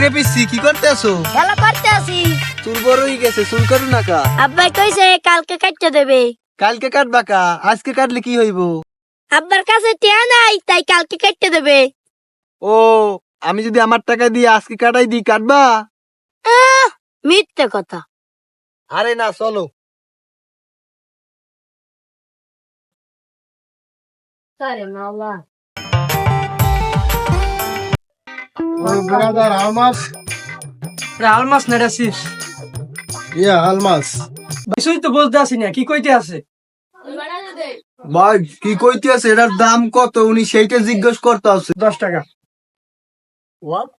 কিরে পিসি কি করতে আছো? খেলা করতে আসি। চুল বড় হয়ে গেছে, চুল কাটু না কা? আব্বাই কইছে কালকে কাটতে দেবে। কালকে কাটবা কা? আজকে কাটলে কি হইব? আব্বার কাছে টিয়া নাই, তাই কালকে কাটতে দেবে। ও, আমি যদি আমার টাকা দিয়ে আজকে কাটাই দিই, কাটবা? মিথ্যে কথা। আরে না, চলো। আরে মাওলা, Oh, brother, how much? Almas না রাসিস Yeah, almas. বিষয় তো বলতে আসি না, কি কইতে আছে? ভাই কি কইতে আছে, এটার দাম কত উনি সেইটা জিজ্ঞেস করতে আছে। 10 টাকা। What?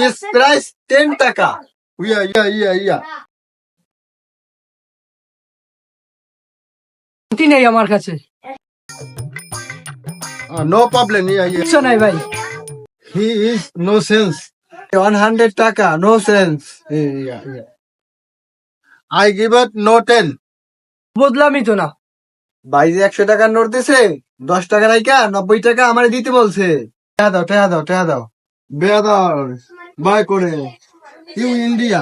ইস প্রাইস 10 টাকা। Yeah. কি নেই আমার কাছে, No problem. Yeah. কিছু নাই ভাই। He is no sense. 100 টাকা, no sense. Yeah. I give it no 10. বদলামই তো না। ভাই যে 100 টাকার নোট দিছে, 10 টাকা রাইকা 90 টাকা আমারে দিতে বলছে। টাকা দাও। Brother, buy করে. You India.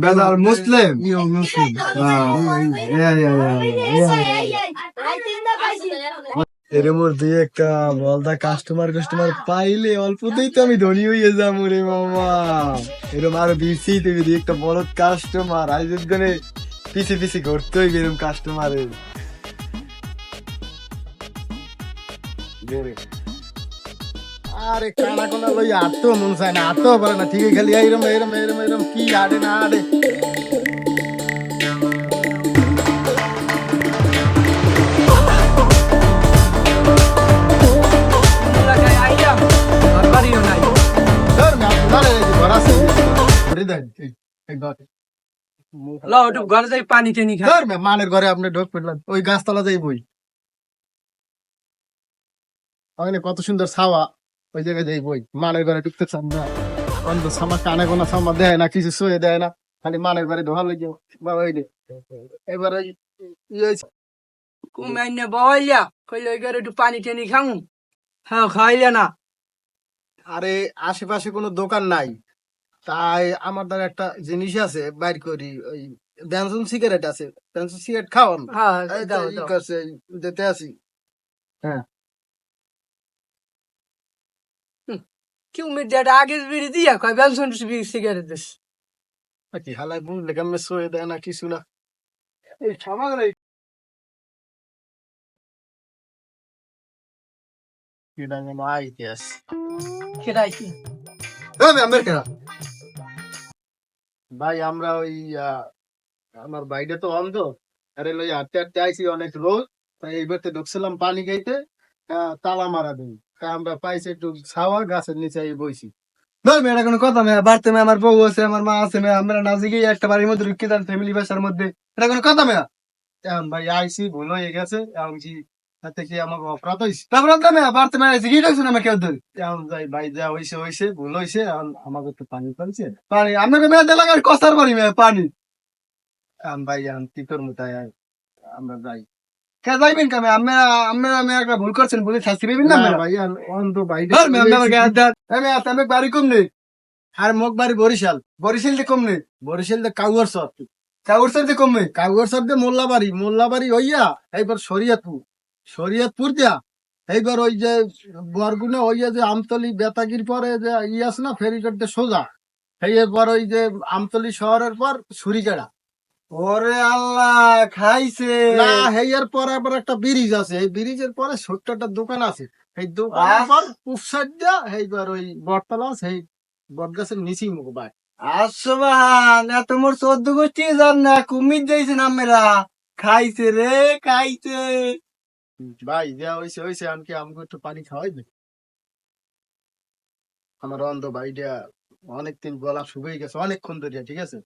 বেদার Muslim. You Muslim. এর মধ্যে একটা বলদা কাস্টমার পাইলে অল্পতেই তো আমি ধনী হয়ে যাবো রে মামা। এরম আরো দিছি তুমি একটা বড় কাস্টমার আইজের জন্য পিছে ঘুরতে হইবে এরম কাস্টমারের। আরে কানা কোনা লই আতো মন চায় না, আতো পারে না, ঠিক খালি এরম কি আড়ে না আড়ে। এলাকায় আইলাম, আর বাড়িও নাই। ধর না ধরে ঘর আছে ধরে দেন এই ঘর লও একটু ঘরে যাই পানি টেনি খাই। ধর মানের ঘরে আপনি ঢোক পেলাম ওই গাছতলা যাই বই ওখানে কত সুন্দর ছাওয়া, ওই জায়গায় যাই বই। মানের ঘরে ঢুকতে চান না, অন্ধ সামা কানে কোনা সামা দেয় না, কিছু শুয়ে দেয় না, খালি মানের ঘরে ঢোকা লেগে বাবা ওই এবার কুমাইনে বইলা কইলে ওই ঘরে একটু পানি টেনি খামু। হ্যাঁ খাইলে না। আরে আশেপাশে কোনো দোকান নাই, তাই আমার দ্বারা একটা জিনিস আছে বাইর করি, ওই বেনসন সিগারেট আছে, বেনসন সিগারেট খাওয়ান হ্যাঁ দাও দাও। দিতে আসি। হ্যাঁ কি উমের ডেটা আগে বিড়ি দিয়া কয় বেলসন সিগারেট দিস। কি হালাই বুঝলে কেমন শুয়ে দেয় না কিছু না, এই সামাল আইতে আসি। সেটাই কি আমেরিকা ভাই আমরা ওই আমার বাইরে তো অন্ধ, আরে লই হাঁটতে আইছি অনেক রোদ, তাই এইবারতে ঢুকছিলাম পানি খাইতে, তালা মারা দেই, তা আমরা পাইছি একটু ছাওয়া, গাছের নিচে বইছি। এটা কোনো কথা মেয়ে, বাড়তে মেয়ে আমার বউ আছে, আমার মা আছে মেয়ে, আমরা না জিগে একটা বাড়ির মধ্যে ঢুকিয়ে দেন ফ্যামিলি বাসার মধ্যে, এটা কোনো কথা মেয়া? এখন ভাই আইছি ভুল হয়ে গেছে, এখন কি তাতে কি আমাকে অপরাধ হয়েছে? তারপর মেয়া বাড়তে মেয়ে জিগিয়ে রাখছো না কেউ ধরে এখন যাই ভাই যা হয়েছে ভুল হয়েছে, এখন আমাকে একটু পানি পাইছে। পানি আপনাকে মেয়ে দেলাগার কষার পারি মেয়ে পানি। এখন ভাই এখন কি করবো, তাই আমরা যাই। কে যাইবেন কামে? আমি একটা ভুল করছেন, ভুলে শাস্তি পাইবেন না মেয়া? ভাই অন্ধ ভাই আমি বাড়ি কম নেই, আর মোক বাড়ি বরিশাল, বরিশাল দিয়ে কম নেই, বরিশাল দিয়ে কাউয়ার সর, চাউর সার দিয়ে কম নেই। কাউয়ার সর দিয়ে মোল্লাবাড়ি হইয়া এইবার শরীয়তপুর দিয়া এইবার ওই যে বরগুনা হইয়া যে আমতলি বেতাগির পরে যে আছে না ফেরিঘাট দিয়ে সোজা, এইবার ওই যে আমতলি শহরের পর ছুরিকাড়া, ওরে আল্লাহ খাইছে না হেয়ার পর আবার একটা ব্রিজ আছে, এই ব্রিজের পরে ছোট্ট একটা দোকান আছে, এই দোকানের পর উপসাইড দিয়া এইবার ওই বটতলা সেই বটগাছের নিচেই মুখ ভাই। আসবাহান এত মোর 14 গোষ্ঠী জান না কুমির যাইছেন আমরা, খাইছে রে খাইছে। ভাই যা হয়েছে আমি আমাকে একটু পানি খাওয়াই দে, আমার অন্ধ ভাইটা অনেকদিন গলা শুকিয়ে গেছে অনেকক্ষণ ধরে, ঠিক আছে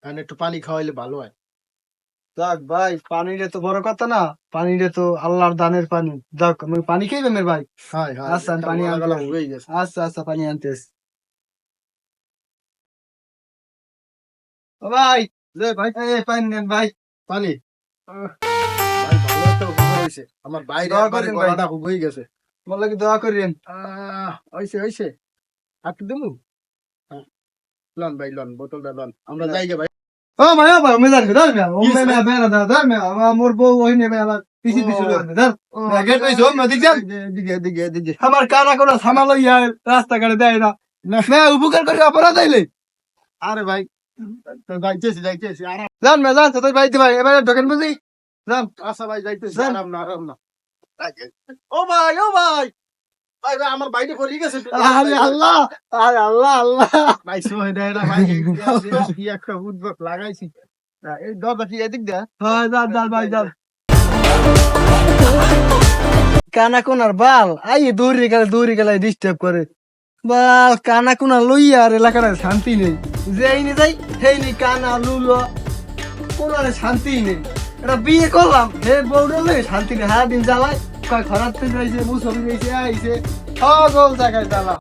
এখন একটু পানি খাওয়াইলে ভালো হয়। যাক ভাই, পানিটা তো বড় কথা না, পানিটা তো আল্লাহর দানের পানি। যাক আমি পানি খাইবে মের ভাই। হয় আচ্ছা আমি পানি আনতে গলা শুকিয়ে গেছে। আচ্ছা পানি আনতেছি। ও ভাই, যে ভাই এই পানি নেন ভাই। পানি ভাই ভালো একটা উপকার হয়েছে, আমার বাইরে দোয়া একবারে করেন ভাই। গলাটা শুকিয়ে গেছে। বললো কি দোয়া করেন। হয়েছে একটু দিমু হ্যাঁ। লন ভাই লন বোতলটা লন আমরা যাই গে ভাই ও মায়া ভাই আমি জানি ধর মে ও মে মে বেনা ধর ধর মে আমার বউ ওই নে মে আমার পিছি পিছি ধর ধর গেট ওই জম নদী যান দিকে দিকে দিকে আমার কানা কোনা সামালো ইয়া রাস্তা কাটে দেয় না মে উপকার করে অপরাধ হইলে আরে ভাই তো যাইতেছি আরাম জান মে জান তো ভাই ভাই এবারে ঢোকেন বুঝি জান আচ্ছা ভাই যাইতেছি যান। আরাম না ও ভাই ভাই ভাই আমার বাইরে পড়ে গেছে আরে আল্লাহ আল্লাহ ভাই সোহে দেয় না ভাই কি একটা উদ্ভব লাগাইছি এই দরজা কি এদিক দে হ্যাঁ জান জান ভাই জান কানা কোনার বাল আই দৌড়ে গেলে ডিস্টার্ব করে বাল কানা কোনা লইয়া আর এলাকার শান্তি নেই যেই নি যাই সেই নি কানা লুলো কোনারে শান্তি নেই এটা বিয়ে করলাম হে বউরে লই শান্তি নেই সারাদিন জ্বালায় কয় খরাতে যাইছে মুসলি যাইছে আইছে সকল জায়গায় জ্বালা